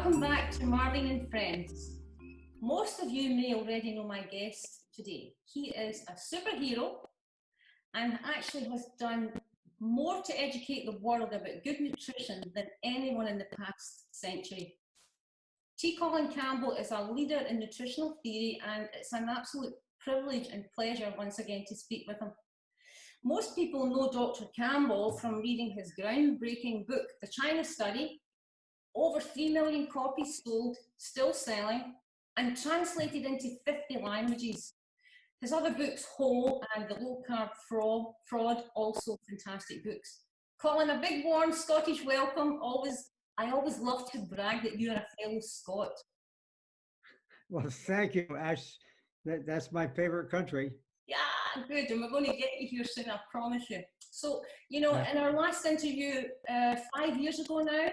Welcome back to Marlene and Friends. Most of you may already know my guest today. He is a superhero and actually has done more to educate the world about good nutrition than anyone in the past century. Colin Campbell is a leader in nutritional theory, and it's an absolute privilege and pleasure once again to speak with him. Most people know Dr. Campbell from reading his groundbreaking book, The China Study, over 3 million copies sold, still selling, and translated into 50 languages. His other books, Whole and The Low Carb Fraud, also fantastic books. Colin, a big warm Scottish welcome. I always love to brag that you're a fellow Scot. Well, thank you, Ash. That's my favorite country. Yeah, good. And we're going to get you here soon, I promise you. So, you know, in our last interview 5 years ago now,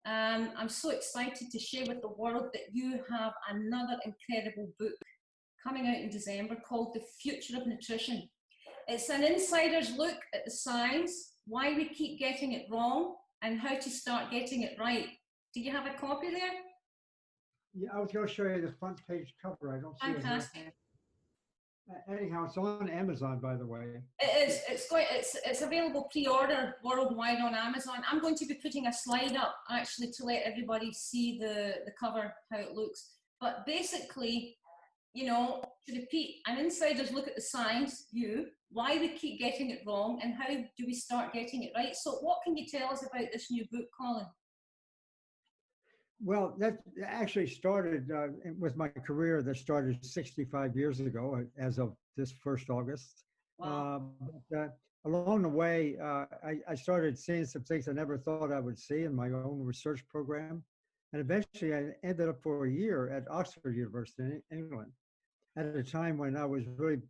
I'm so excited to share with the world that you have another incredible book coming out in December called The Future of Nutrition. It's an insider's look at the science, why we keep getting it wrong, and how to start getting it right. Do you have a copy there? Yeah, I was going to show you the front page cover. I don't see it. Fantastic. Anyhow, it's on Amazon, by the way. It is. It's available pre-order worldwide on Amazon. I'm going to be putting a slide up actually to let everybody see the cover, how it looks. But basically, you know, to repeat, an insider's look at the science, why we keep getting it wrong, and how do we start getting it right. So what can you tell us about this new book, Colin? Well, that actually started with my career that started 65 years ago, as of this first August. Wow. Along the way, I started seeing some things I never thought I would see in my own research program. And eventually I ended up for a year at Oxford University in England, at a time when I was really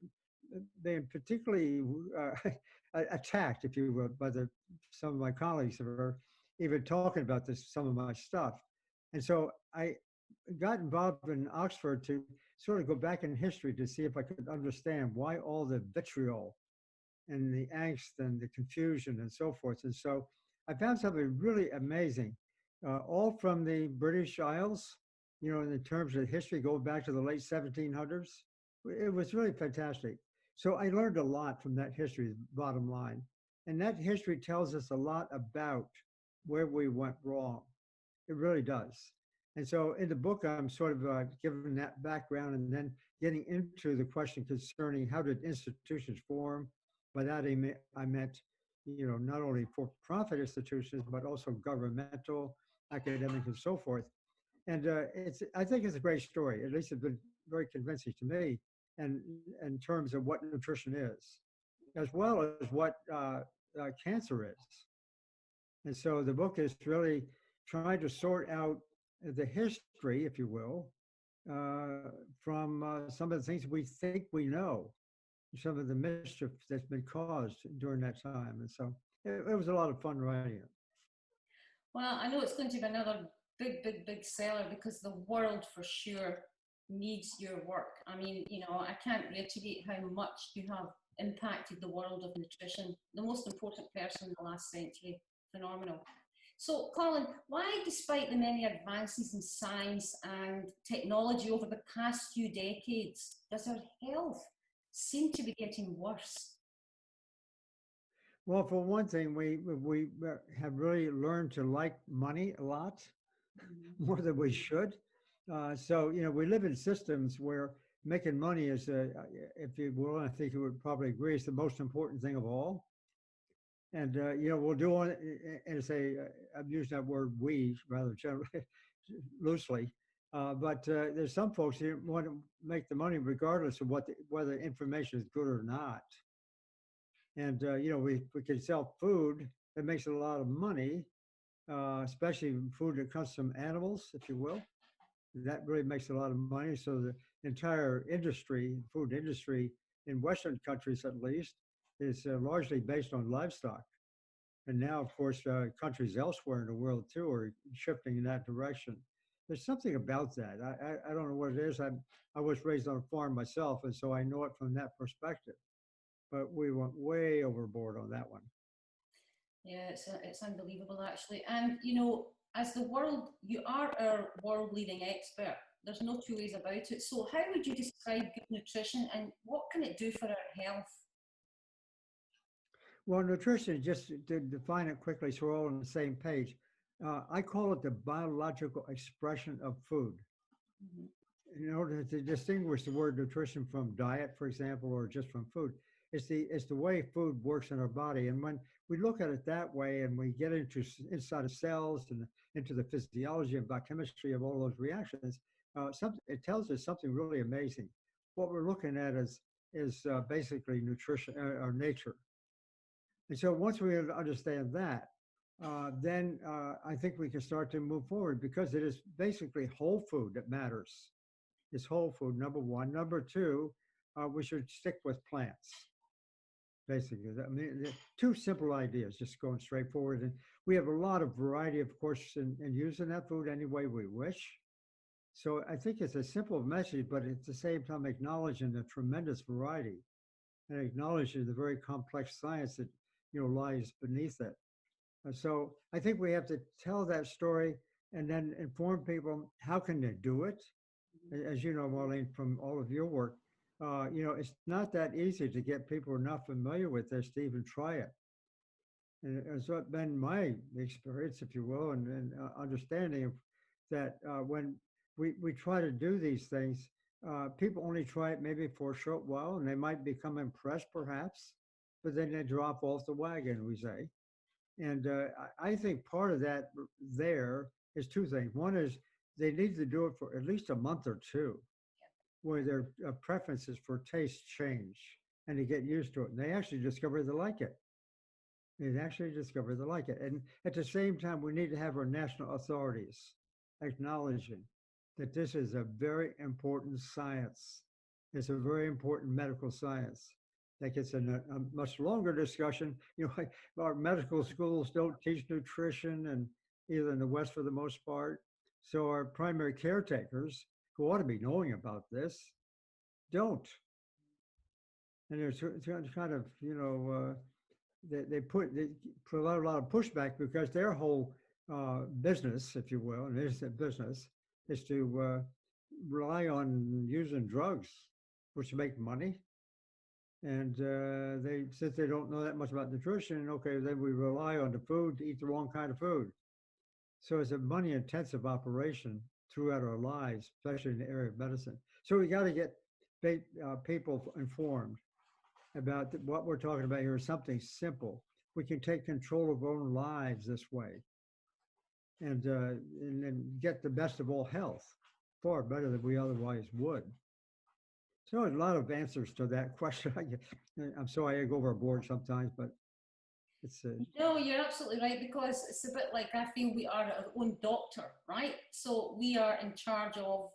being particularly attacked, if you will, by some of my colleagues that were even talking about some of my stuff. And so I got involved in Oxford to sort of go back in history to see if I could understand why all the vitriol and the angst and the confusion and so forth. And so I found something really amazing, all from the British Isles, you know, in terms of history going back to the late 1700s. It was really fantastic. So I learned a lot from that history, bottom line. And that history tells us a lot about where we went wrong. It really does. And so in the book, I'm sort of giving that background and then getting into the question concerning how did institutions form. By that I meant, you know, not only for-profit institutions, but also governmental, academic, and so forth. And I think it's a great story. At least it's been very convincing to me, and in terms of what nutrition is, as well as what cancer is. And so the book is really trying to sort out the history, if you will, from some of the things we think we know, some of the mischief that's been caused during that time. And so it was a lot of fun writing it. Well, I know it's going to be another big seller because the world for sure needs your work. I mean, you know, I can't reiterate how much you have impacted the world of nutrition, the most important person in the last century. Phenomenal. So, Colin, why, despite the many advances in science and technology over the past few decades, does our health seem to be getting worse? Well, for one thing, we have really learned to like money a lot, more than we should. So, you know, we live in systems where making money is, if you will, I think you would probably agree, is the most important thing of all. And, you know, we'll do on, and say, I'm using that word we rather generally, loosely. But there's some folks who want to make the money regardless of whether information is good or not. And, you know, we can sell food that makes a lot of money, especially food that comes from animals, if you will. That really makes a lot of money. So the entire industry, food industry in Western countries at least, is largely based on livestock. And now, of course, countries elsewhere in the world too are shifting in that direction. There's something about that. I don't know what it is. I was raised on a farm myself, and so I know it from that perspective. But we went way overboard on that one. Yeah, it's unbelievable actually. And you know, as the world, you are our world leading expert. There's no two ways about it. So how would you describe good nutrition and what can it do for our health? Well, nutrition, just to define it quickly so we're all on the same page, I call it the biological expression of food. Mhm. In order to distinguish the word nutrition from diet, for example, or just from food, it's the way food works in our body. And when we look at it that way, and we get into inside of cells and into the physiology and biochemistry of all those reactions, it tells us something really amazing. What we're looking at is basically nutrition or nature. And so once we understand that, then I think we can start to move forward because it is basically whole food that matters. It's whole food, number one. Number two, we should stick with plants, basically. I mean, two simple ideas, just going straight forward. And we have a lot of variety, of course, in using that food any way we wish. So I think it's a simple message, but at the same time acknowledging the tremendous variety and acknowledging the very complex science that lies beneath it. So I think we have to tell that story and then inform people how can they do it. As you know, Marlene, from all of your work, it's not that easy to get people not familiar with this to even try it. And it's been my experience, if you will, and understanding of that when we try to do these things, people only try it maybe for a short while and they might become impressed perhaps, but then they drop off the wagon, we say. And I think part of that there is two things. One is they need to do it for at least a month or two, where their preferences for taste change and they get used to it. And they actually discover they like it. They actually discover they like it. And at the same time, we need to have our national authorities acknowledging that this is a very important science. It's a very important medical science. That gets in a much longer discussion. Like our medical schools don't teach nutrition, and either in the West for the most part. So our primary caretakers, who ought to be knowing about this, don't. And there's kind of, they provide a lot of pushback because their whole business, if you will, and it is a business, is to rely on using drugs, which make money. And since they don't know that much about nutrition, okay, then we rely on the food to eat the wrong kind of food. So it's a money intensive operation throughout our lives, especially in the area of medicine. So we got to get people informed about what we're talking about here is something simple. We can take control of our own lives this way and then get the best of all health, far better than we otherwise would. So a lot of answers to that question. I'm sorry I go overboard sometimes, but it's No, you're absolutely right, because it's a bit like I feel we are our own doctor, right? So we are in charge of,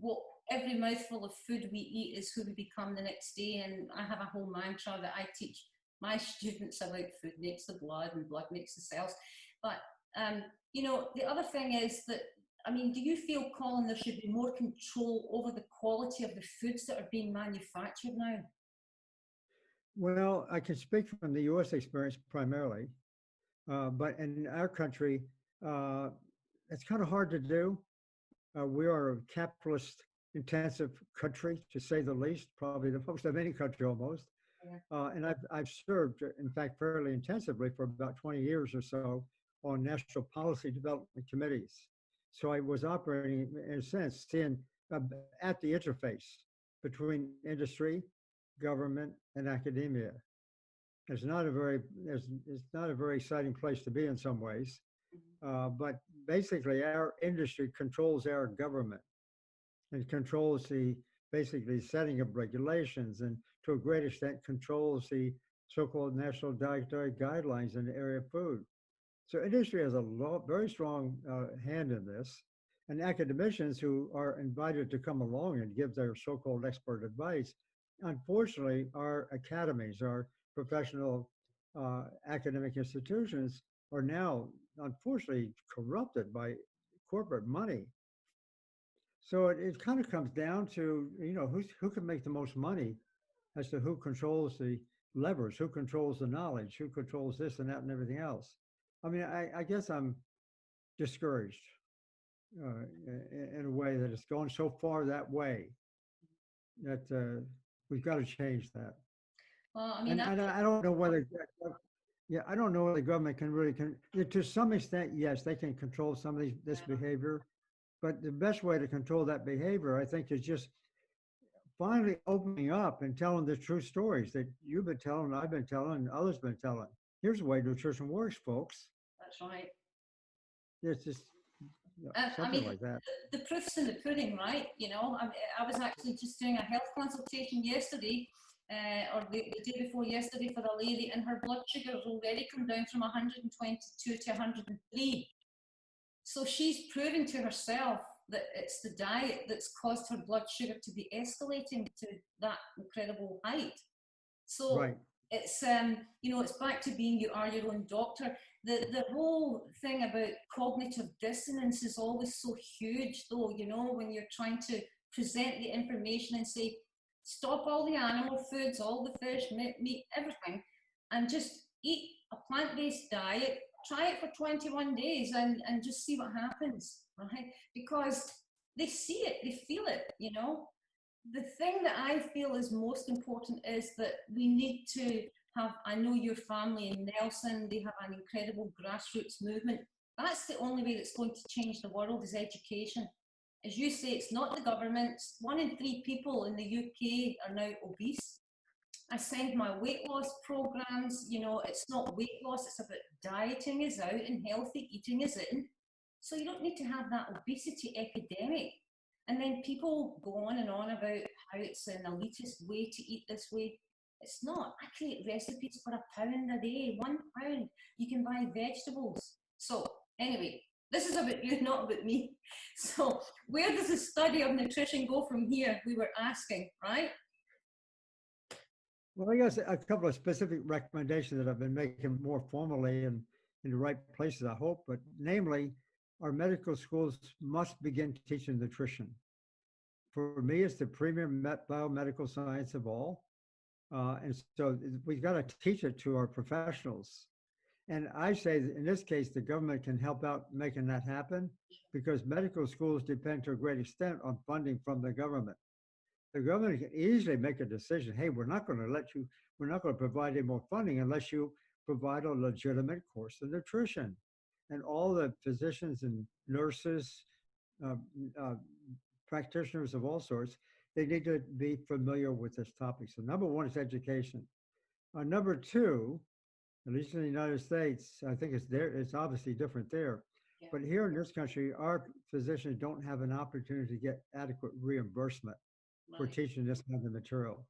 what every mouthful of food we eat is who we become the next day. And I have a whole mantra that I teach my students about food makes the blood and blood makes the cells. But, the other thing is that, do you feel, Colin, there should be more control over the quality of the foods that are being manufactured now? well, I can speak from the U.S. experience primarily, but in our country, uh, it's kind of hard to do. We are a capitalist intensive country, to say the least, probably the most of any country almost. Yeah. And I've served, in fact, fairly intensively for about 20 years or so on national policy development committees. So I was operating, in a sense, uh, at the interface between industry, government, and academia. It's not a very exciting place to be in some ways, but basically our industry controls our government and controls the basically setting of regulations and to a great extent controls the so-called national dietary guidelines in the area of food. So industry has a very strong hand in this, and academicians who are invited to come along and give their so-called expert advice, unfortunately, our academies, our professional academic institutions are now unfortunately corrupted by corporate money. So it kind of comes down to, who can make the most money as to who controls the levers, who controls the knowledge, who controls this and that and everything else. I guess I'm discouraged in a way that it's gone so far that way that we've got to change that. Well, I mean, And I don't know whether, yeah, I don't know whether the government can really, to some extent, yes, they can control some of this behavior, but the best way to control that behavior, I think, is just finally opening up and telling the true stories that you've been telling, I've been telling, and others been telling. Here's the way nutrition works, folks. that's right. It's just I something mean, like that. the proof's in the pudding, right? You know, I was actually just doing a health consultation yesterday, or the day before yesterday, for a lady, and her blood sugar has already come down from 122 to 103. So she's proven to herself that it's the diet that's caused her blood sugar to be escalating to that incredible height. So Right. it's you know, it's back to being you are your own doctor. The whole thing about cognitive dissonance is always so huge, though, you know, when you're trying to present the information and say, stop all the animal foods, all the fish, meat, everything, and just eat a plant-based diet. Try it for 21 days and just see what happens, right? Because they see it, they feel it, you know. The thing that I feel is most important is that we need to have, I know your family in Nelson, they have an incredible grassroots movement. That's the only way that's going to change the world, is education. As you say, it's not the government. 1 in 3 people in the UK are now obese. I send my weight loss programs, you know, it's not weight loss, it's about dieting is out and healthy eating is in. So you don't need to have that obesity epidemic. And then people go on and on about how it's an elitist way to eat this way. It's not. I create recipes for £1 a day, £1. You can buy vegetables. So anyway, this is about you, not about me. So where does the study of nutrition go from here? We were asking, right? Well, I guess a couple of specific recommendations that I've been making more formally and in the right places, I hope, but namely, our medical schools must begin teaching nutrition. For me, it's the premier biomedical science of all. And so we've got to teach it to our professionals. And I say that in this case, the government can help out making that happen because medical schools depend to a great extent on funding from the government. The government can easily make a decision, hey, we're not going to provide any more funding unless you provide a legitimate course of nutrition. And all the physicians and nurses, uh, uh, practitioners of all sorts, they need to be familiar with this topic. So number one is education. Number two, at least in the United States, I think it's obviously different there. Yeah. But here in this country, our physicians don't have an opportunity to get adequate reimbursement for teaching this kind of material.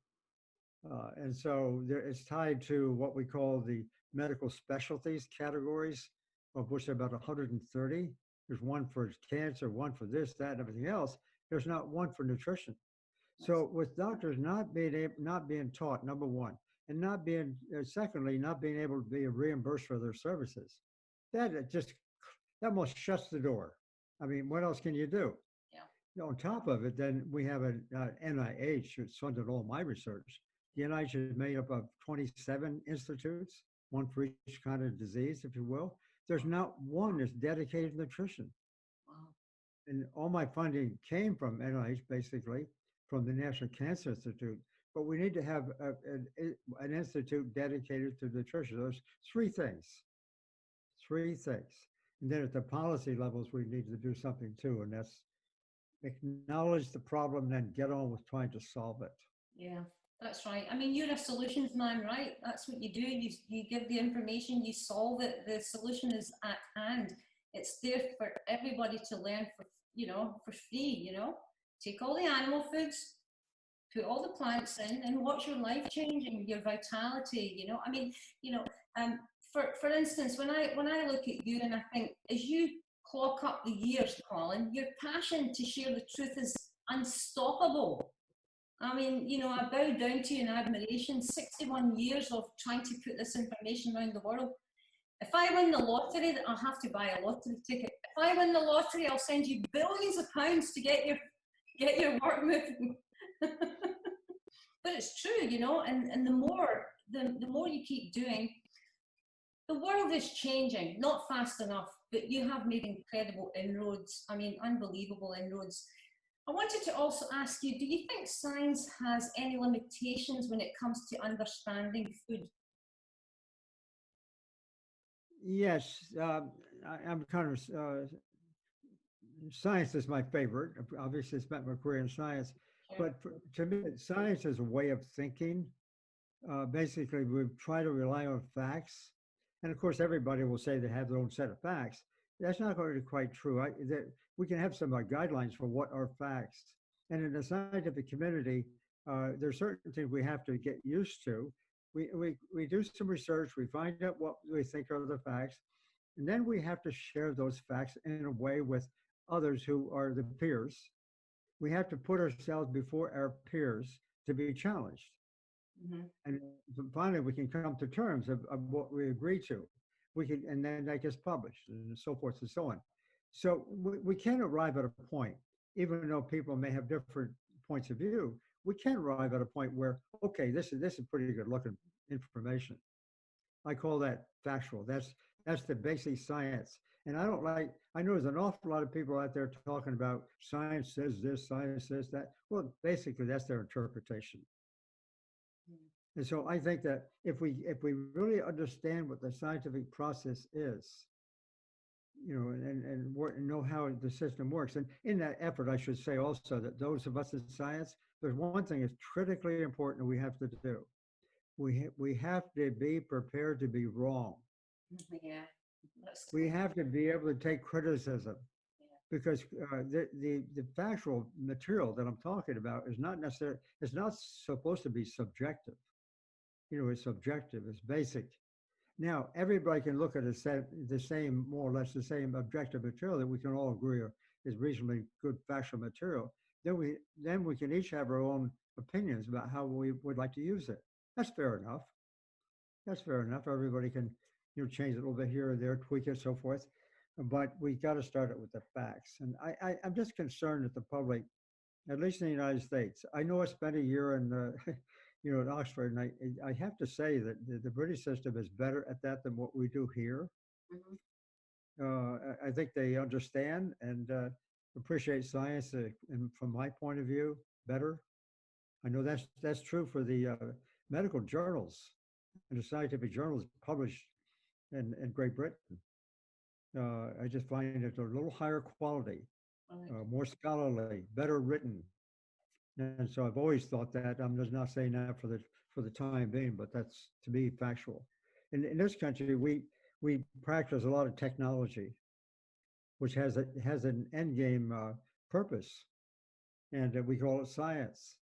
And so it's tied to what we call the medical specialties categories, of which there are about 130. There's one for cancer, one for this, that, and everything else. There's not one for nutrition. So with doctors not being taught, number one, and not being, secondly, not being able to be reimbursed for their services, that almost shuts the door. I mean, what else can you do? On top of it, then we have an NIH that's funded all my research. The NIH is made up of 27 institutes, one for each kind of disease, if you will. There's not one that's dedicated to nutrition. Wow. And all my funding came from NIH, basically, from the National Cancer Institute. But we need to have an institute dedicated to nutrition. There's three things. And then at the policy levels, we need to do something too, and that's acknowledge the problem, then get on with trying to solve it. Yeah, that's right. I mean, you're a solutions man, right? That's what you do. You give the information, you solve it. The solution is at hand. It's there for everybody to learn for, you know, for free, you know. Take all the animal foods, put all the plants in, and watch your life changing, your vitality, you know. I mean, you know, for instance, when I look at you and I think, as you clock up the years, Colin, your passion to share the truth is unstoppable. I mean, you know, I bow down to you in admiration. 61 years of trying to put this information around the world. If I win the lottery, I'll have to buy a lottery ticket. If I win the lottery, I'll send you billions of pounds to get your work moving. But it's true, you know, and the more you keep doing, the world is changing, not fast enough, but you have made incredible inroads. I mean, unbelievable inroads. I wanted to also ask you, do you think science has any limitations when it comes to understanding food? Yes, I'm kind of science is my favorite. Obviously, I spent my career in science, Sure. but to me, science is a way of thinking. Basically, we try to rely on facts, and of course, everybody will say they have their own set of facts. That's not going to be quite true. We can have some guidelines for what are facts, and in the scientific community, there's certain things we have to get used to. We do some research, we find out what we think are the facts, and then we have to share those facts in a way with others who are the peers. We have to put ourselves before our peers to be challenged. Mhm. And finally, we can come to terms of what we agree to. We can, and then that gets published and so forth and so on. So we can arrive at a point, even though people may have different points of view, we can arrive at a point where, okay, this is pretty good looking information. I call that factual. That's the basic science. And I don't like, I know there's an awful lot of people out there talking about science says this, science says that. Well, basically that's their interpretation. And so I think that if we really understand what the scientific process is, and know how the system works, and in that effort, I should say also that those of us in science, there's one thing that's critically important we have to do. We have to be prepared to be wrong. Yeah, that's We have to be able to take criticism yeah. because the factual material that I'm talking about is not necessarily, it's not supposed to be subjective. It's subjective, it's basic. Now, everybody can look at the same, more or less the same objective material that we can all agree is reasonably good factual material. Then we can each have our own opinions about how we would like to use it. That's fair enough. That's fair enough. Everybody can, change it a little bit here or there, tweak it, so forth. But we got to start it with the facts. And I'm just concerned that the public, at least in the United States, I know I spent a year in, at Oxford, and I have to say that the British system is better at that than what we do here. Mhm. I think they understand and appreciate science, and from my point of view, better. I know that's true for the medical journals and the scientific journals published in Great Britain. I just find it a little higher quality, Right. more scholarly, better written. And so I've always thought that. I'm just not saying that for the time being, but that's to be factual. In this country, we practice a lot of technology, which has an end game purpose, and we call it science.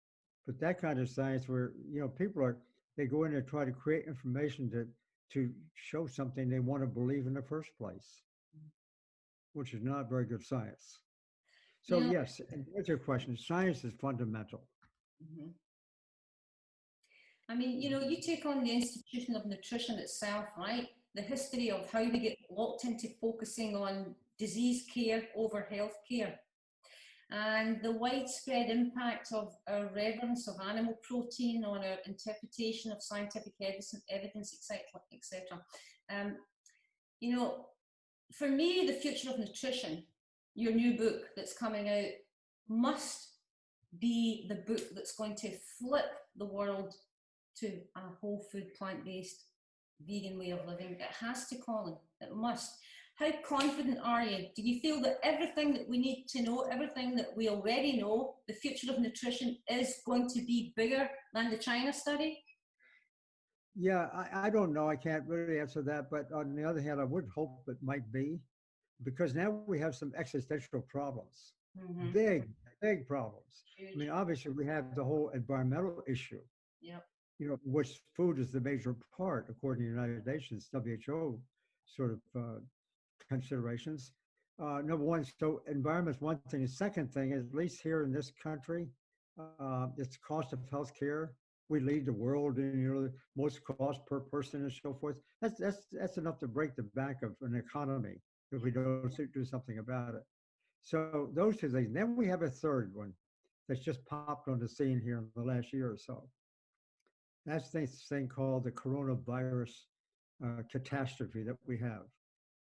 But that kind of science, where people they go in and try to create information to show something they want to believe in the first place, which is not very good science. So Now, yes, and to answer your question, science is fundamental. mhm. I mean, you take on the institution of nutrition itself, right? The history of how we get locked into focusing on disease care over health care, and the widespread impact of our reverence of animal protein on our interpretation of scientific evidence, etc., etc. Um, you know, for me, the future of nutrition, your new book that's coming out, must be the book that's going to flip the world to a whole food, plant-based, vegan way of living. It has to, Colin. It must. How confident are you? Do you feel that everything that we need to know, everything that we already know, the future of nutrition is going to be bigger than the China study? Yeah, I don't know. I can't really answer that. But on the other hand, I would hope it might be, because now we have some existential problems, Mm-hmm. big, big problems. I Huge. mean, obviously, we have the whole environmental issue, Yep. which food is the major part, according to the United Nations, WHO sort of considerations. Number one, so environment's one thing. The second thing is, at least here in this country, it's cost of healthcare. We lead the world in the most cost per person and so forth. That's enough to break the back of an economy if we don't do something about it. So those two things. Then we have a third one that's just popped on the scene here in the last year or so. That's this thing called the coronavirus catastrophe that we have.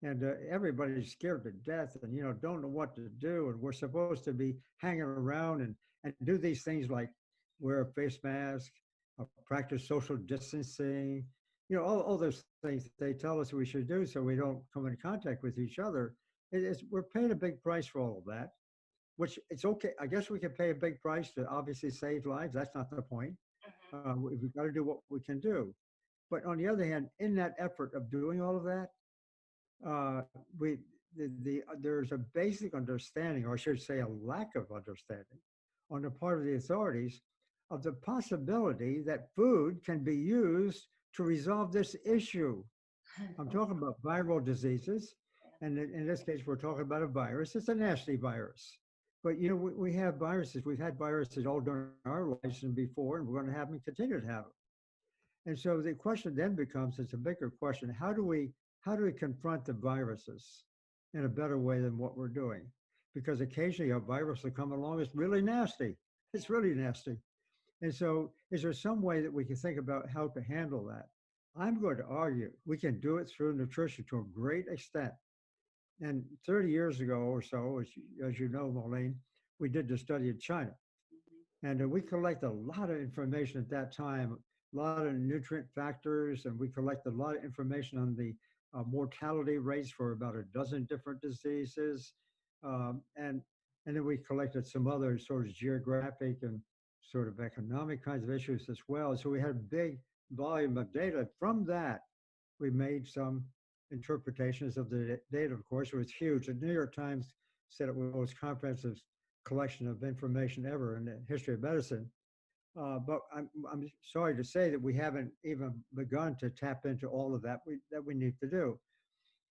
And everybody's scared to death and, don't know what to do. And we're supposed to be hanging around and do these things like wear a face mask, practice social distancing, all those things that they tell us we should do so we don't come in contact with each other. We're paying a big price for all of that, which it's okay. I guess we can pay a big price to obviously save lives. That's not the point. We've got to do what we can do. But on the other hand, in that effort of doing all of that, uh, we there's a basic understanding, or I should say, a lack of understanding, on the part of the authorities of the possibility that food can be used to resolve this issue. I'm talking about viral diseases, and in this case, we're talking about a virus. It's a nasty virus, but we have viruses. We've had viruses all during our lives and before, and we're going to have them and continue to have them. And so the question then becomes, it's a bigger question, how do we confront the viruses in a better way than what we're doing? Because occasionally a virus will come along, it's really nasty. It's really nasty. And so is there some way that we can think about how to handle that? I'm going to argue we can do it through nutrition to a great extent. And 30 years ago or so, as you know, Maureen, we did the study in China. And we collected a lot of information at that time, a lot of nutrient factors, and we collected a lot of information on the mortality rates for about a dozen different diseases. And then we collected some other sort of geographic and sort of economic kinds of issues as well. So we had a big volume of data. From that, we made some interpretations of the data. Of course, it was huge. The New York Times said it was the most comprehensive collection of information ever in the history of medicine. But I'm sorry to say that we haven't even begun to tap into all of that we need to do.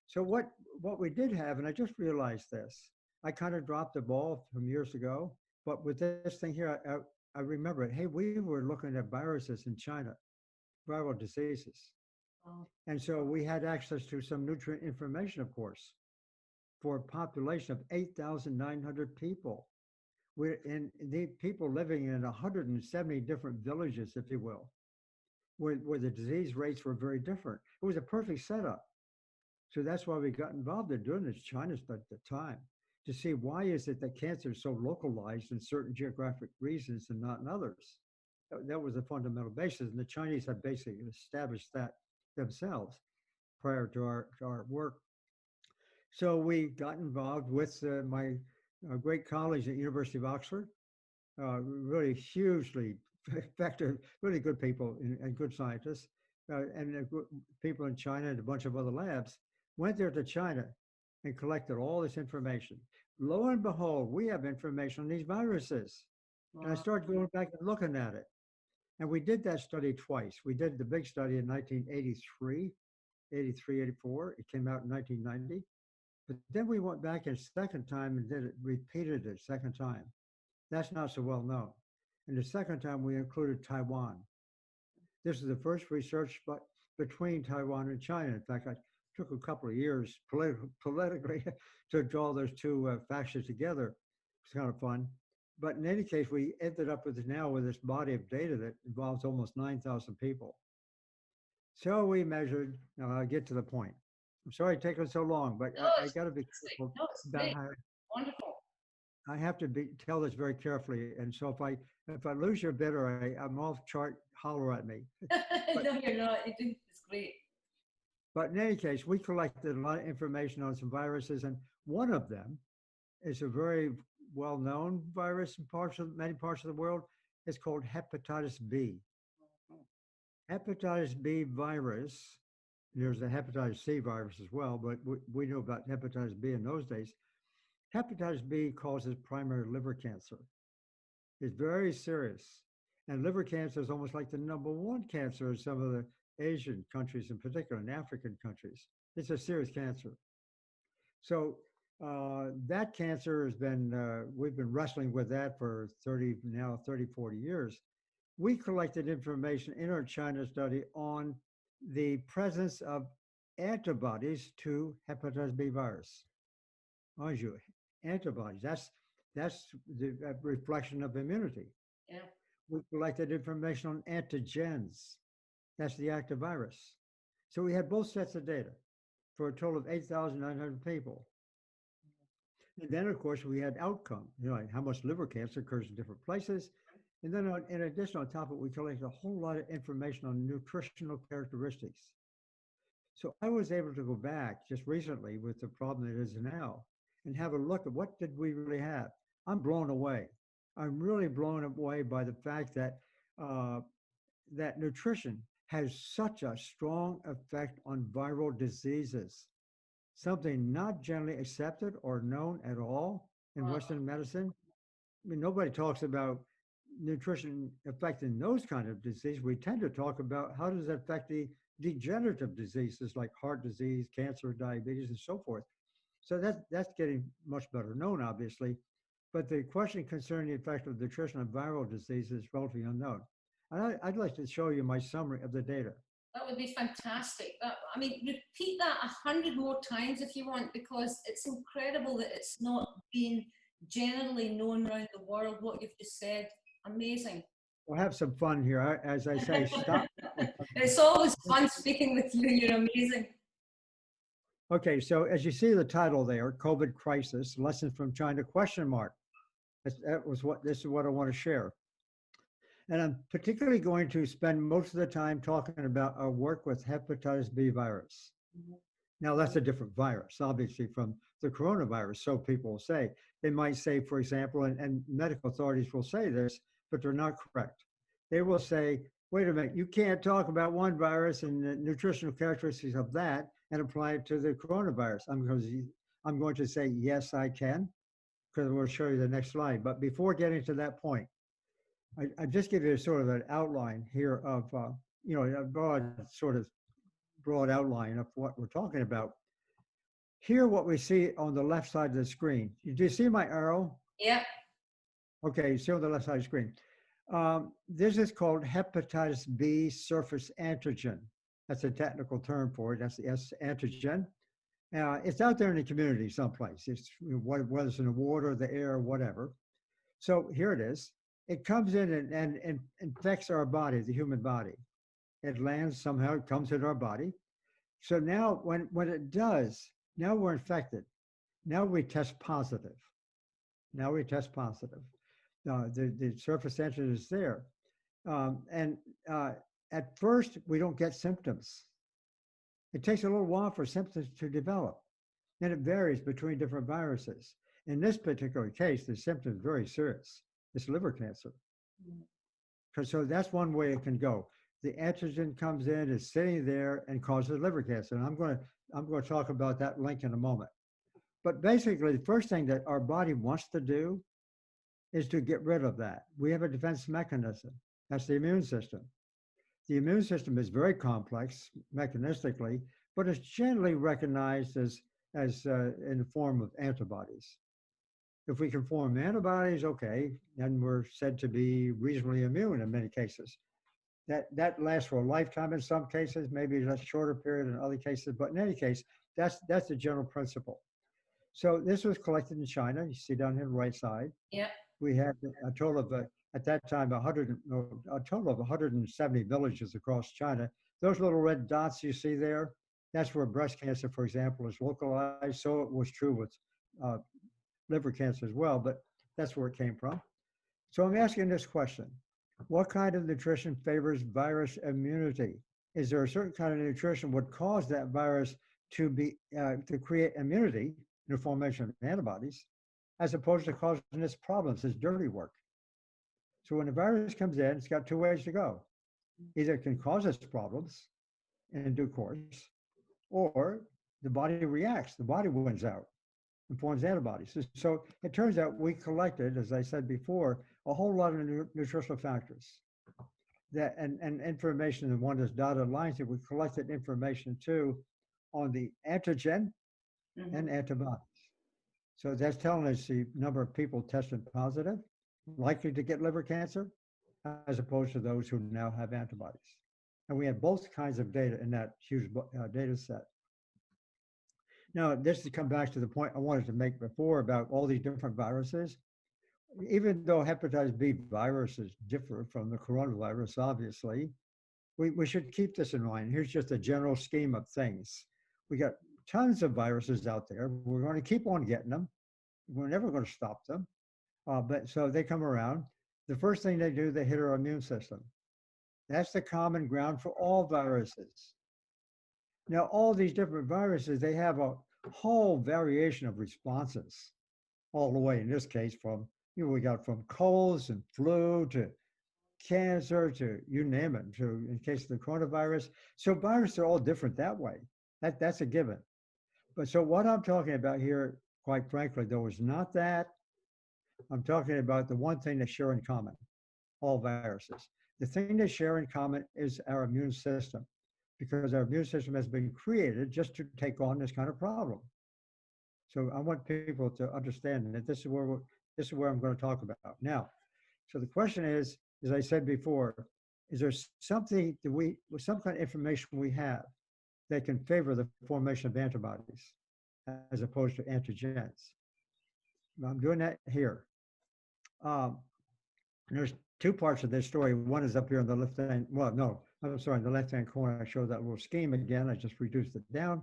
So what we did have, and I just realized this, I kind of dropped the ball from years ago, but with this thing here, I remember it. Hey, we were looking at viruses in China, viral diseases. Oh. And so we had access to some nutrient information, of course, for a population of 8,900 people. We're in the people living in 170 different villages, if you will, where the disease rates were very different. It was a perfect setup. So that's why we got involved in doing this China study at the time, to see why is it that cancer is so localized in certain geographic regions and not in others. That was the fundamental basis. And the Chinese had basically established that themselves prior to our work. So we got involved with my great colleagues at University of Oxford, really hugely effective, really good people and good scientists, and people in China and a bunch of other labs went there to China and collected all this information. Lo and behold, we have information on these viruses. Wow. And I started going back and looking at it. And we did that study twice. We did the big study in 1983, 83, 84. It came out in 1990. But then we went back a second time and repeated it a second time. That's not so well known. And the second time we included Taiwan. This is the first research between Taiwan and China. In fact, I took a couple of years politically to draw those two factions together. It's kind of fun. But in any case, we ended up with this body of data that involves almost 9,000 people. So we measured, I'll get to the point. I'm sorry it's taken so long, but I got to be careful about how. Wonderful. I have to tell this very carefully, and so if I lose your bit or I'm off chart, holler at me. But, no, you're not. It's great. But in any case, we collected a lot of information on some viruses, and one of them is a very well-known virus in many parts of the world. It's called hepatitis B. Hepatitis B virus. There's the hepatitis C virus as well, but we knew about hepatitis B in those days. Hepatitis B causes primary liver cancer. It's very serious. And liver cancer is almost like the #1 cancer in some of the Asian countries, in particular, in African countries. It's a serious cancer. So that cancer has been, we've been wrestling with that for 30, 40 years. We collected information in our China study on the presence of antibodies to hepatitis B virus. Mind you, antibodies, that's the reflection of immunity. Yeah. We collected information on antigens. That's the active virus. So we had both sets of data for a total of 8,900 people. And then, of course, we had outcome, like how much liver cancer occurs in different places. And then, in addition, on top of it, we collected a whole lot of information on nutritional characteristics. So I was able to go back just recently with the problem that is now and have a look at what did we really have. I'm blown away. I'm really blown away by the fact that uh, that nutrition has such a strong effect on viral diseases, something not generally accepted or known at all in Wow. Western medicine. I mean, nobody talks about nutrition affecting those kind of disease. We tend to talk about how does it affect the degenerative diseases like heart disease, cancer, diabetes, and so forth. So that's getting much better known, obviously. But the question concerning the effect of nutrition on viral disease is relatively unknown. And I'd like to show you my summary of the data. That would be fantastic. I mean, repeat that 100 more times if you want, because it's incredible that it's not being generally known around the world, what you've just said. Amazing. We'll have some fun here. As I say, stop. It's always fun speaking with you. You're amazing. Okay, so as you see the title there, COVID Crisis, Lessons from China, question mark. This is what I want to share. And I'm particularly going to spend most of the time talking about our work with hepatitis B virus. Mm-hmm. Now, that's a different virus, obviously, from the coronavirus, so people will say. They might say, for example, and medical authorities will say this, but they're not correct. They will say, wait a minute, you can't talk about one virus and the nutritional characteristics of that and apply it to the coronavirus. I'm going to say, yes, I can, because we'll show you the next slide. But before getting to that point, I just give you a sort of an outline here of, a broad outline of what we're talking about. Here, what we see on the left side of the screen. Do you see my arrow? Yeah. Okay, you see on the left side of the screen. This is called hepatitis B surface antigen. That's a technical term for it. That's the S antigen. It's out there in the community someplace. It's whether it's in the water, the air, whatever. So here it is. It comes in and infects our body, the human body. It lands somehow, it comes into our body. So now when it does, now we're infected. Now we test positive. The surface antigen is there. At first, we don't get symptoms. It takes a little while for symptoms to develop. And it varies between different viruses. In this particular case, the symptom is very serious. It's liver cancer. So that's one way it can go. The antigen comes in, is sitting there, and causes liver cancer. And I'm going to talk about that link in a moment. But basically, the first thing that our body wants to do is to get rid of that. We have a defense mechanism. That's the immune system. The immune system is very complex mechanistically, but it's generally recognized as in the form of antibodies. If we can form antibodies, okay, then we're said to be reasonably immune in many cases. That lasts for a lifetime in some cases, maybe a shorter period in other cases, but in any case, that's the general principle. So this was collected in China. You see down here on the right side. Yeah. We had a total of, at that time, a total of 170 villages across China. Those little red dots you see there, that's where breast cancer, for example, is localized. So it was true with liver cancer as well, but that's where it came from. So I'm asking this question. What kind of nutrition favors virus immunity? Is there a certain kind of nutrition would cause that virus to create immunity in the formation of antibodies, as opposed to causing its problems, its dirty work? So when a virus comes in, it's got two ways to go. Either it can cause us problems in due course, or the body reacts, the body wins out and forms antibodies. So it turns out we collected, as I said before, a whole lot of nutritional factors that and information, and one is dotted lines that we collected information too on the antigen and antibodies. So that's telling us the number of people tested positive, likely to get liver cancer, as opposed to those who now have antibodies. And we have both kinds of data in that huge data set. Now, this to come back to the point I wanted to make before about all these different viruses. Even though hepatitis B viruses differ from the coronavirus, obviously, we should keep this in mind. Here's just a general scheme of things. We got tons of viruses out there. We're going to keep on getting them. We're never going to stop them. But so they come around. The first thing they do, they hit our immune system. That's the common ground for all viruses. Now, all these different viruses, they have a whole variation of responses, all the way in this case from, we got from colds and flu to cancer to you name it, to in case of the coronavirus. So viruses are all different that way. That's a given. But so what I'm talking about here, quite frankly, though, is not that. I'm talking about the one thing they share in common, all viruses. The thing they share in common is our immune system, because our immune system has been created just to take on this kind of problem. So I want people to understand that this is where I'm going to talk about now. So the question is, as I said before, is there something that some kind of information we have that can favor the formation of antibodies as opposed to antigens? I'm doing that here. There's two parts of this story. One is up here on the left hand. Well, no, I'm sorry, in the left hand corner. I showed that little scheme again. I just reduced it down.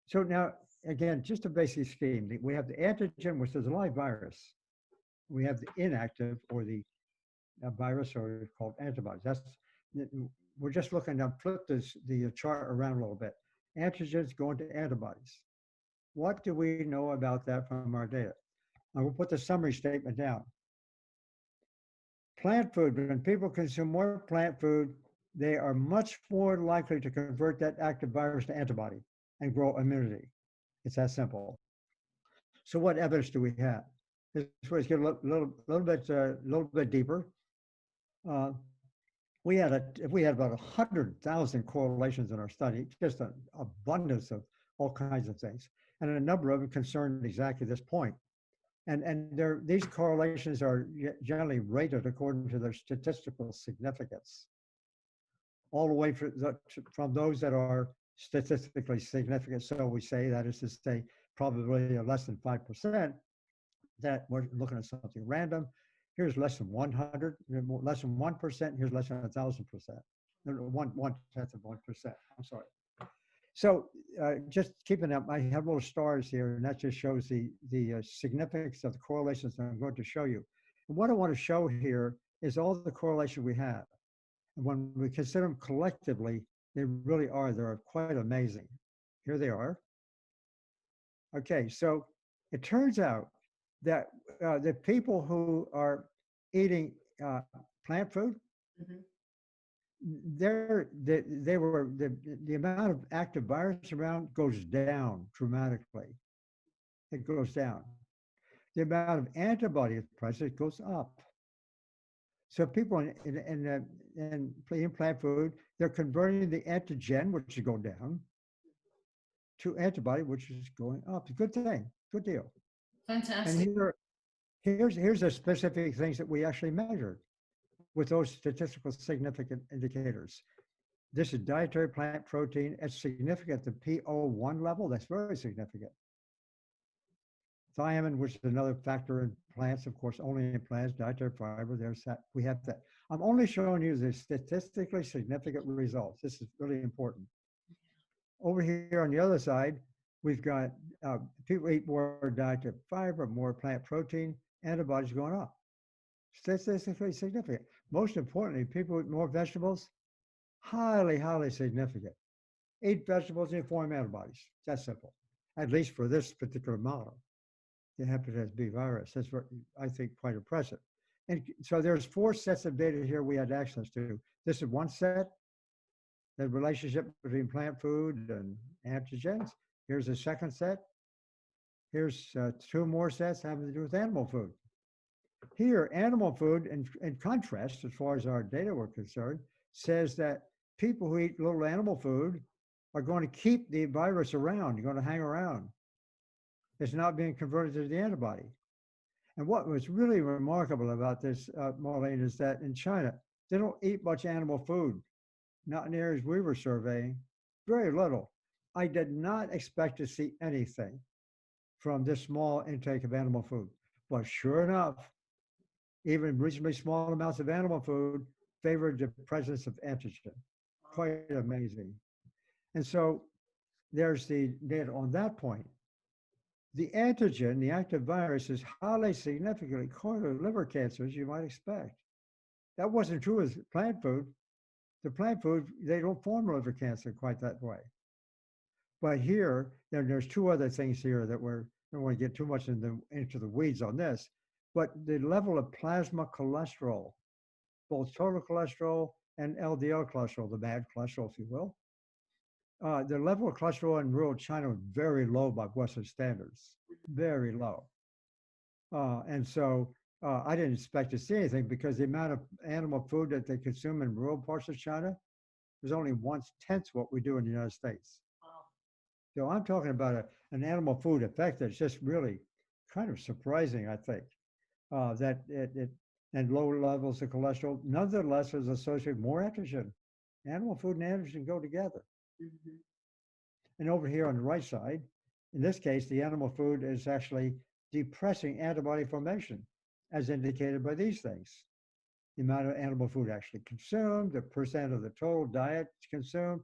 So now, again, just a basic scheme. We have the antigen, which is a live virus. We have the inactive, or the virus, or called antibodies. We're just looking to flip the chart around a little bit. Antigens going to antibodies. What do we know about that from our data? I will put the summary statement down. Plant food, when people consume more plant food, they are much more likely to convert that active virus to antibody and grow immunity. It's that simple. So what evidence do we have? Let's get a little bit deeper. We had about 100,000 correlations in our study, just an abundance of all kinds of things, and a number of them concerned exactly this point. And these correlations are generally rated according to their statistical significance, all the way from those that are statistically significant. So we say, that is to say, probability of less than 5%, that we're looking at something random. Here's less than 100, less than 1%. Here's less than 1,000%. 1/10 of 1%. I'm sorry. So just keeping up, I have little stars here, and that just shows the significance of the correlations that I'm going to show you. And what I want to show here is all the correlation we have. And when we consider them collectively, they really are. They're quite amazing. Here they are. Okay, so it turns out that the people who are eating plant food, the amount of active virus around goes down dramatically. It goes down. The amount of antibody present goes up. So people in plant food, they're converting the antigen, which is going down, to antibody, which is going up. Good thing, good deal. Fantastic. And here's the specific things that we actually measured with those statistical significant indicators. This is dietary plant protein. It's significant at the PO1 level. That's very significant. Thiamine, which is another factor in plants, of course, only in plants. Dietary fiber, there's that. We have that. I'm only showing you the statistically significant results. This is really important. Over here on the other side, we've got people eat more dietary fiber, more plant protein, antibodies going up. Statistically significant. Most importantly, people eat more vegetables, highly, highly significant. Eat vegetables and form antibodies. That's simple, at least for this particular model, the hepatitis B virus. That's, I think, quite impressive. And so there's 4 sets of data here we had access to. This is one set, the relationship between plant food and antigens. Here's a second set. Here's 2 more sets having to do with animal food. Here, animal food, in contrast, as far as our data were concerned, says that people who eat little animal food are going to keep the virus around. You're going to hang around. It's not being converted to the antibody. And what was really remarkable about this, Marlene, is that in China, they don't eat much animal food. Not in the areas we were surveying, very little. I did not expect to see anything from this small intake of animal food. But sure enough, even reasonably small amounts of animal food favored the presence of antigen. Quite amazing. And so there's the data on that point. The antigen, the active virus, is highly significantly correlated with liver cancer, as you might expect. That wasn't true with plant food. The plant food, they don't form liver cancer quite that way. But here, there's two other things here that I don't want to get too much into the weeds on this, but the level of plasma cholesterol, both total cholesterol and LDL cholesterol, the bad cholesterol, if you will, the level of cholesterol in rural China was very low by Western standards, very low. And so I didn't expect to see anything because the amount of animal food that they consume in rural parts of China is only 1/10 what we do in the United States. Wow. So I'm talking about an animal food effect that's just really kind of surprising, I think, that it and low levels of cholesterol nonetheless is associated with more estrogen. Animal food and estrogen go together. Mm-hmm. And over here on the right side, in this case, the animal food is actually depressing antibody formation, as indicated by these things. The amount of animal food actually consumed, the percent of the total diet consumed,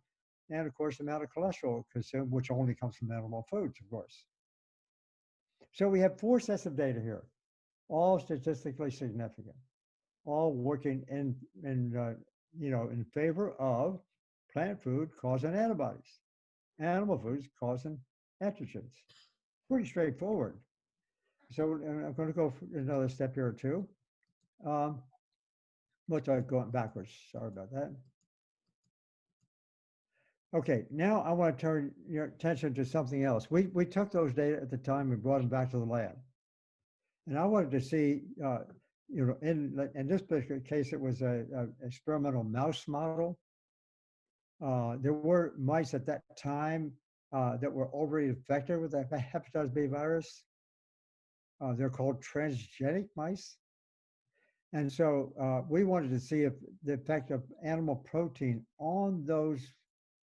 and of course, the amount of cholesterol consumed, which only comes from animal foods, of course. So we have 4 sets of data here, all statistically significant, all working in favor of plant food causing antibodies, animal foods causing estrogens. Pretty straightforward. So I'm going to go another step here or two. What's I going backwards? Sorry about that. Okay, now I want to turn your attention to something else. We took those data at the time and brought them back to the lab, and I wanted to see, in this particular case, it was a experimental mouse model. There were mice at that time that were already infected with the hepatitis B virus. They're called transgenic mice. And so we wanted to see if the effect of animal protein on those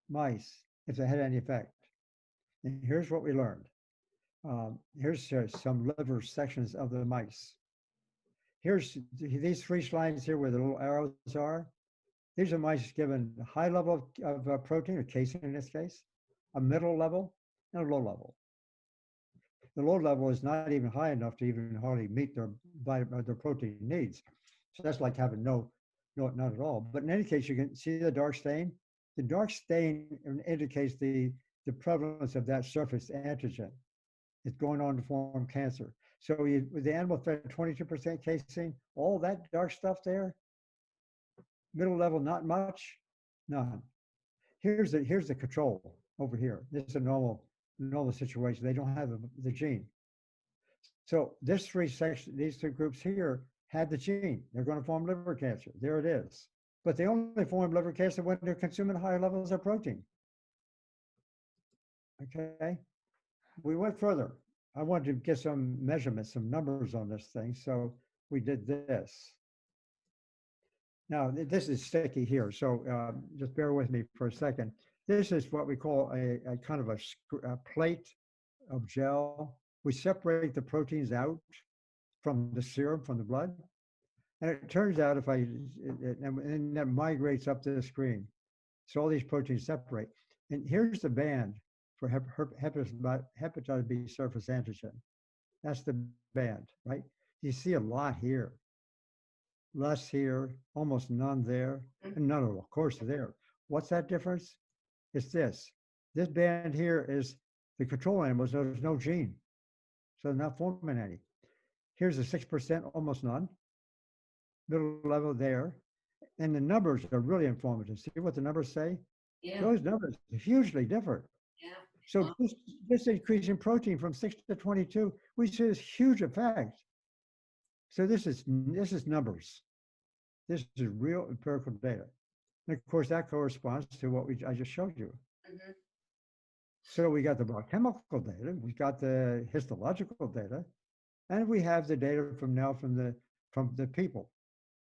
mice, if they had any effect. And here's what we learned. Here's some liver sections of the mice. Here's these 3 slides here where the little arrows are. These are mice given a high level of protein, or casein in this case, a middle level, and a low level. The low level is not even high enough to even hardly meet their protein needs. So that's like having none at all. But in any case, you can see the dark stain. The dark stain indicates the prevalence of that surface antigen. It's going on to form cancer. So with the animal fed 22% casein, all that dark stuff there, middle level, not much, none. Here's the control over here. This is a normal situation. They don't have the gene. So these 3 groups here had the gene. They're going to form liver cancer. There it is. But they only form liver cancer when they're consuming higher levels of protein. Okay. We went further. I wanted to get some measurements, some numbers on this thing. So we did this. Now, this is sticky here. So just bear with me for a second. This is what we call a kind of a plate of gel. We separate the proteins out from the serum, from the blood. And it turns out and that migrates up to the screen. So all these proteins separate. And here's the band for hepatitis B surface antigen. That's the band, right? You see a lot here, less here, almost none there, and none of course, there. What's that difference? It's this. This band here is the control animals. There's no gene, so they're not forming any. Here's the 6%, almost none. Middle level there. And the numbers are really informative. See what the numbers say? Yeah. Those numbers are hugely different. Yeah. So this increase in protein from 6 to 22, we see this huge effect. So this is numbers. This is real empirical data. And of course, that corresponds to what I just showed you. Mm-hmm. So we got the biochemical data, we got the histological data, and we have the data from the people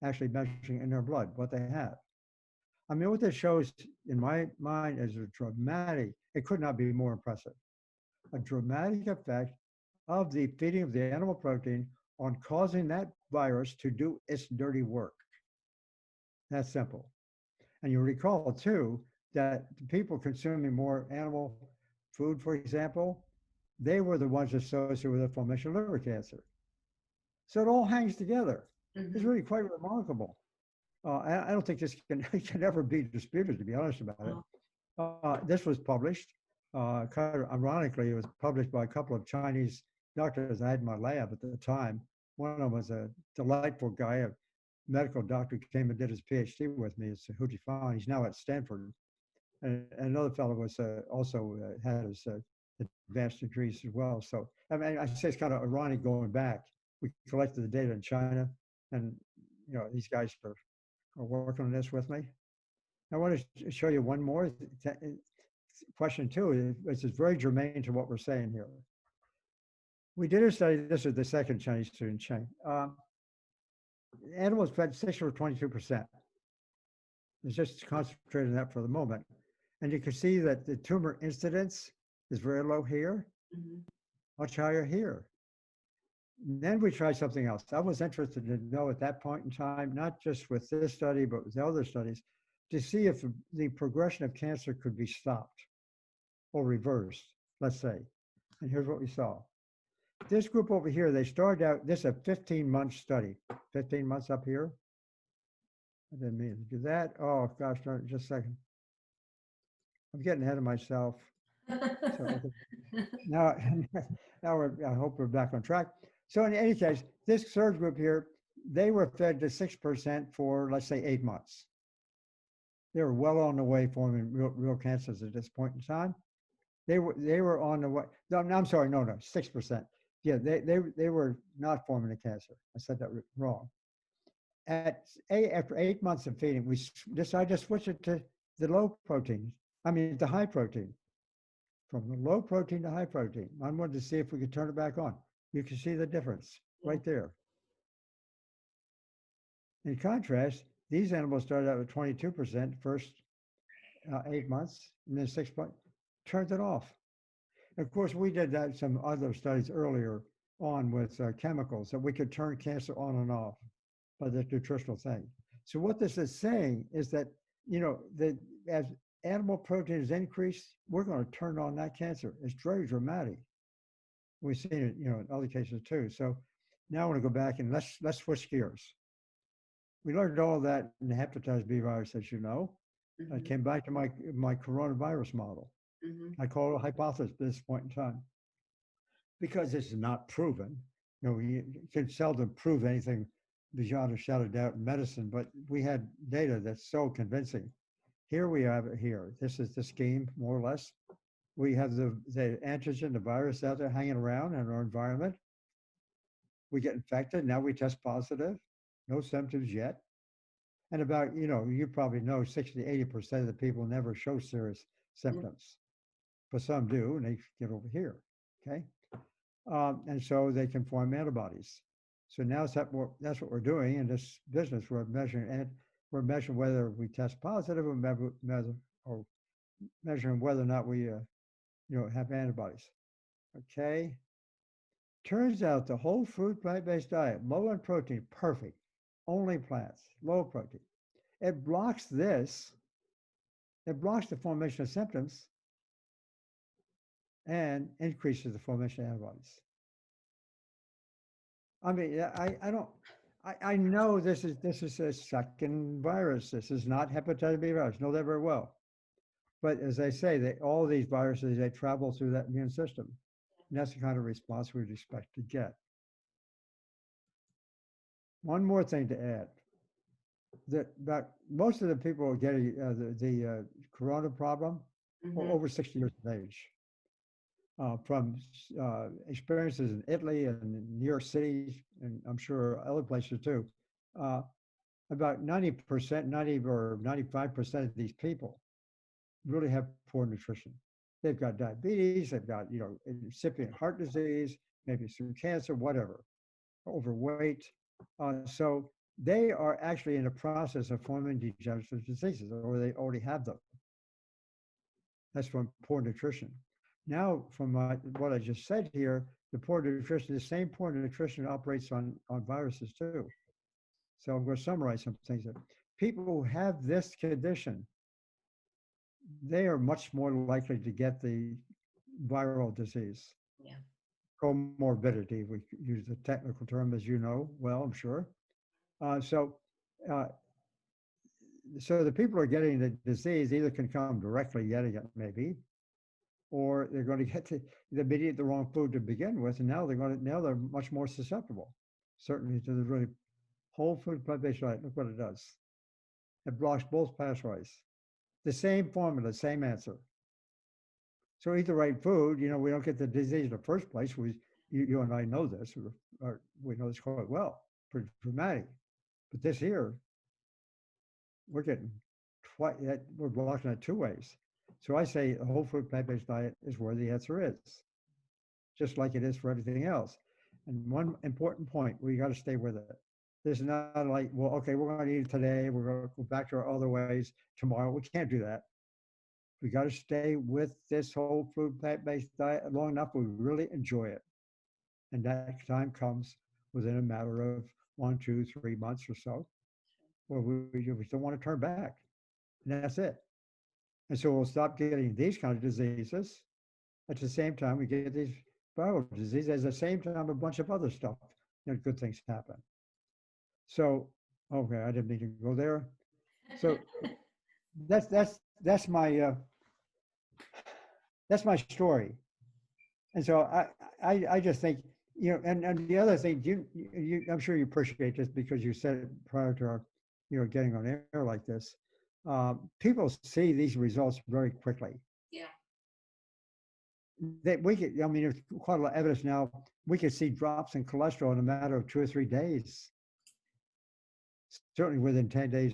actually measuring in their blood what they have. I mean, what this shows in my mind is it could not be more impressive. A dramatic effect of the feeding of the animal protein on causing that virus to do its dirty work. That's simple. And you recall too, that the people consuming more animal food, for example, they were the ones associated with the formation of liver cancer. So it all hangs together. It's Mm-hmm. really quite remarkable. I don't think this can, can ever be disputed, to be honest about it. Oh. This was published, kind of ironically, it was published by a couple of Chinese doctors I had in my lab at the time. One of them was a delightful guy, a medical doctor, came and did his PhD with me. It's Huji Fan. He's now at Stanford. And another fellow was also had his advanced degrees as well. So I mean, I say it's kind of ironic going back. We collected the data in China, and these guys are working on this with me. I want to show you one more question too, which is very germane to what we're saying here. We did a study. This is the second Chinese student chain. Animals fed 6 or 22%. It's just concentrated on that for the moment. And you can see that the tumor incidence is very low here, Mm-hmm. much higher here. And then we tried something else. I was interested to know at that point in time, not just with this study, but with the other studies, to see if the progression of cancer could be stopped or reversed, let's say. And here's what we saw. This group over here, they started out, this is a 15-month study, 15 months up here. I didn't mean to do that. Oh, gosh, just a second. I'm getting ahead of myself. So now, I hope we're back on track. So in any case, this third group here, they were fed to 6% for, let's say, 8 months. They were well on the way forming real cancers at this point in time. They were on the way. No, I'm sorry, no, 6%. Yeah, they were not forming a cancer. I said that wrong. After 8 months of feeding, we decided to switch it to the low protein. I mean, the high protein. From the low protein to high protein. I wanted to see if we could turn it back on. You can see the difference right there. In contrast, these animals started out with 22% first 8 months, and then 6 months, turned it off. Of course, we did that some other studies earlier on with chemicals that we could turn cancer on and off by the nutritional thing. So what this is saying is that, as animal protein is increased, we're going to turn on that cancer. It's very dramatic. We've seen it, in other cases too. So now I want to go back and let's switch gears. We learned all that in the hepatitis B virus, as you know. Mm-hmm. I came back to my coronavirus model. Mm-hmm. I call it a hypothesis at this point in time because this is not proven. You can seldom prove anything beyond a shadow of doubt in medicine, but we had data that's so convincing. Here we have it here. This is the scheme, more or less. We have the antigen, the virus out there hanging around in our environment. We get infected. Now we test positive. No symptoms yet. And about, you probably know 60 to 80% of the people never show serious symptoms. But some do, and they get over here. Okay. And so they can form antibodies. So now that's what we're doing in this business. We're measuring whether we test positive or measuring whether or not we have antibodies. Okay. Turns out the whole fruit plant-based diet, low in protein, perfect. Only plants, low protein. It blocks this. It blocks the formation of symptoms and increases the formation of antibodies. I mean, I know this is a second virus. This is not hepatitis B virus. Know that very well. But as I say, all these viruses, they travel through that immune system. And that's the kind of response we'd expect to get. One more thing to add. That most of the people getting the corona problem are over 60 years of age. From experiences in Italy and New York City, and I'm sure other places too, about 90%, 90 or 95% of these people really have poor nutrition. They've got diabetes, they've got, incipient heart disease, maybe some cancer, whatever, overweight. So they are actually in the process of forming degenerative diseases, or they already have them. That's from poor nutrition. Now, from what I just said here, the poor nutrition, the same poor nutrition operates on viruses too. So I'm going to summarize some things. That people who have this condition, they are much more likely to get the viral disease. Yeah. Comorbidity, we use the technical term, as you know well, I'm sure. Uh, so, uh, so the people who are getting the disease either can come directly getting it, maybe, or they're going to get they've been eating the wrong food to begin with, and now they're much more susceptible, certainly to the really whole food plant-based diet. Look what it does. It blocks both pathways. The same formula, same answer. So eat the right food. We don't get the disease in the first place. You and I know this, or we know this quite well, pretty dramatic. But this here, we're getting twice. We're blocking it two ways. So I say a whole food plant-based diet is where the answer is, just like it is for everything else. And one important point, we got to stay with it. This is not like, well, okay, we're going to eat it today. We're going to go back to our other ways tomorrow. We can't do that. We got to stay with this whole food plant-based diet long enough we really enjoy it. And that time comes within a matter of 1, 2, 3 months or so, where we don't want to turn back. And that's it. And so we'll stop getting these kind of diseases. At the same time, we get these viral diseases. At the same time, a bunch of other stuff, good things happen. So, okay, I didn't mean to go there. So that's my story. And so I just think, and the other thing, I'm sure you appreciate this because you said it prior to our, getting on air like this. People see these results very quickly. Yeah. That there's quite a lot of evidence now. We could see drops in cholesterol in a matter of 2 or 3 days. Certainly within 10 days,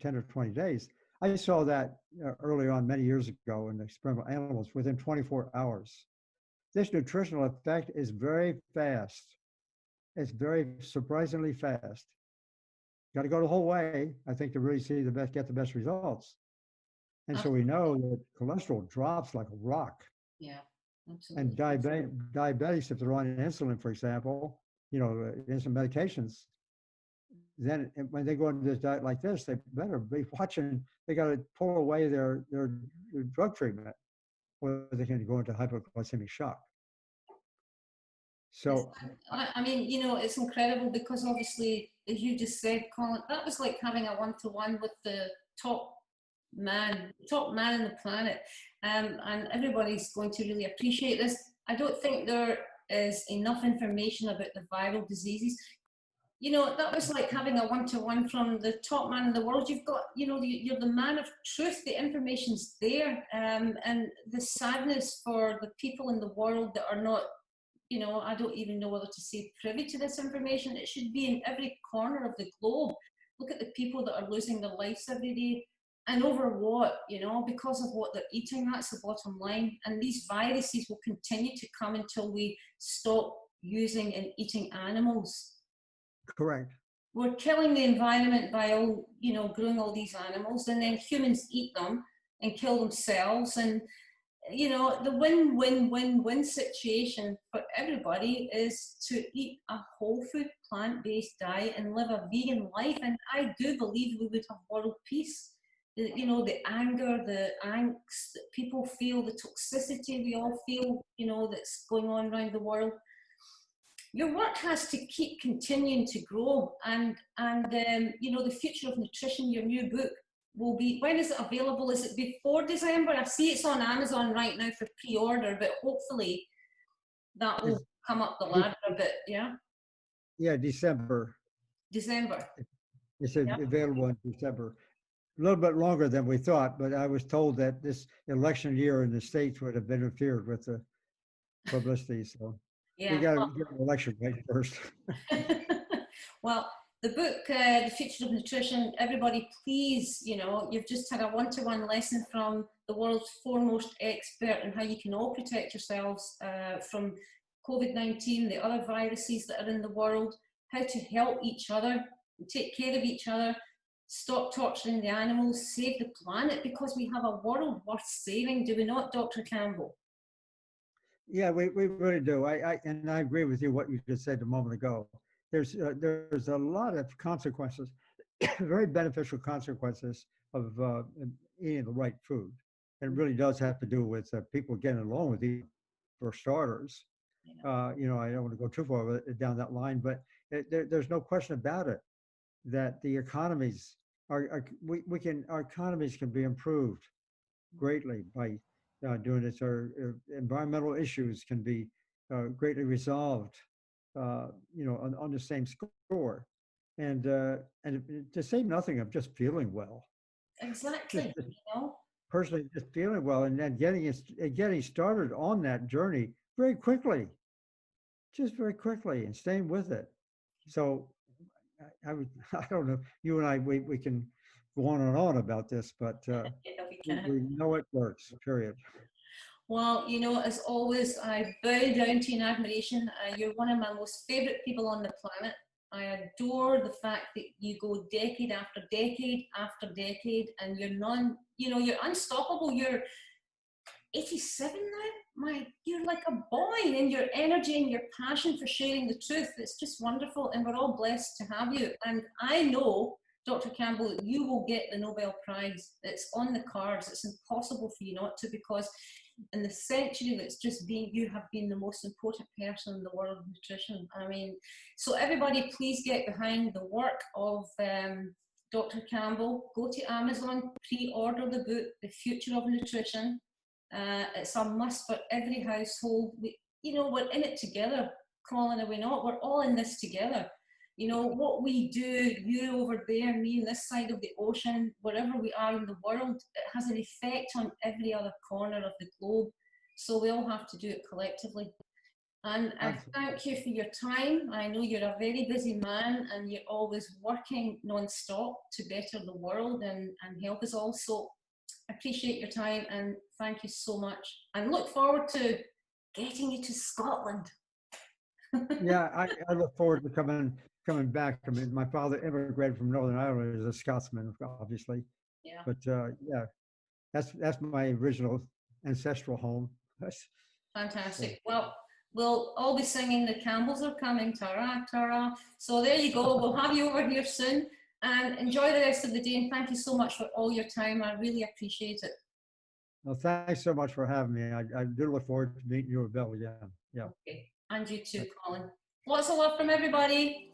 10 or 20 days. I saw that early on many years ago in experimental animals within 24 hours. This nutritional effect is very fast. It's very surprisingly fast. Got to go the whole way, I think, to really get the best results. And so we know that cholesterol drops like a rock. Yeah, absolutely. And diabetics, if they're on insulin, for example, insulin medications, then when they go into this diet like this, they better be watching. They got to pull away their drug treatment, or they can go into hypoglycemic shock. So, I mean, it's incredible because obviously, as you just said, Colin, that was like having a one-to-one with the top man on the planet, and everybody's going to really appreciate this. I don't think there is enough information about the viral diseases. That was like having a one-to-one from the top man in the world. You've got, you're the man of truth. The information's there, and the sadness for the people in the world that are not, I don't even know whether to say privy to this information. It should be in every corner of the globe. Look at the people that are losing their lives every day. And over what? Because of what they're eating. That's the bottom line. And these viruses will continue to come until we stop using and eating animals. Correct. We're killing the environment by growing all these animals, and then humans eat them and kill themselves. And the win-win-win-win situation for everybody is to eat a whole food plant-based diet and live a vegan life. And I do believe we would have world peace. The anger, the angst that people feel, the toxicity we all feel, that's going on around the world. Your work has to keep continuing to grow, and the future of nutrition, your new book, will be, when is it available? Is it before December? I see it's on Amazon right now for pre-order, but hopefully that will come up the ladder a bit, yeah? Yeah, December. It's available in December. A little bit longer than we thought, but I was told that this election year in the States would have interfered with the publicity, so we got to get an election right first. Well, the book, The Future of Nutrition, everybody please, you've just had a one-to-one lesson from the world's foremost expert on how you can all protect yourselves from COVID-19, the other viruses that are in the world, how to help each other, take care of each other, stop torturing the animals, save the planet, because we have a world worth saving, do we not, Dr. Campbell? Yeah, we really do. I agree with you what you just said a moment ago. There's a lot of consequences, very beneficial consequences of eating the right food. And it really does have to do with people getting along with each other for starters. You know, I don't want to go too far down that line, but there's no question about it that the economies we can our economies can be improved greatly by doing this. Our environmental issues can be greatly resolved, you know, on the same score, and to say nothing of just feeling well, Exactly, just you know. personally just feeling well, and then getting started on that journey very quickly, just very quickly, and staying with it. So I would, I don't know, you and I, we can go on and on about this, but Yeah, we can. we know it works, period. Well, you know, as always, I bow down to you in admiration. You're one of my most favourite people on the planet. I adore the fact that you go decade after decade after decade, and you're you know, you're unstoppable. You're 87 now. You're like a boy, and your energy and your passion for sharing the truth, it's just wonderful, and we're all blessed to have you. And I know, Dr. Campbell, that you will get the Nobel Prize. It's on the cards. It's impossible for you not to, because in the century that's just been, you have been the most important person in the world of nutrition. I mean, so everybody please get behind the work of Dr. Campbell. Go to Amazon, pre-order the book, The Future of Nutrition. It's a must for every household. You know, we're in it together, Colin, are we not? We're all in this together. You know, what we do, you over there, me on this side of the ocean, wherever we are in the world, it has an effect on every other corner of the globe. So we all have to do it collectively. And I thank you for your time. I know you're a very busy man, and you're always working non-stop to better the world and help us all. So appreciate your time, and thank you so much, and look forward to getting you to Scotland. Yeah, I look forward to coming back. I mean, my father immigrated from Northern Ireland as a Scotsman, obviously, Yeah, but yeah, that's my original ancestral home. fantastic. Well, we'll all be singing The Campbells Are Coming, ta-ra, ta-ra. So there you go. We'll have you over here soon, and enjoy the rest of the day, and thank you so much for all your time. I really appreciate it. Well, thanks so much for having me. I do look forward to meeting you, Bill, again. Yeah. Okay, and you too, Colin. Lots of love from everybody.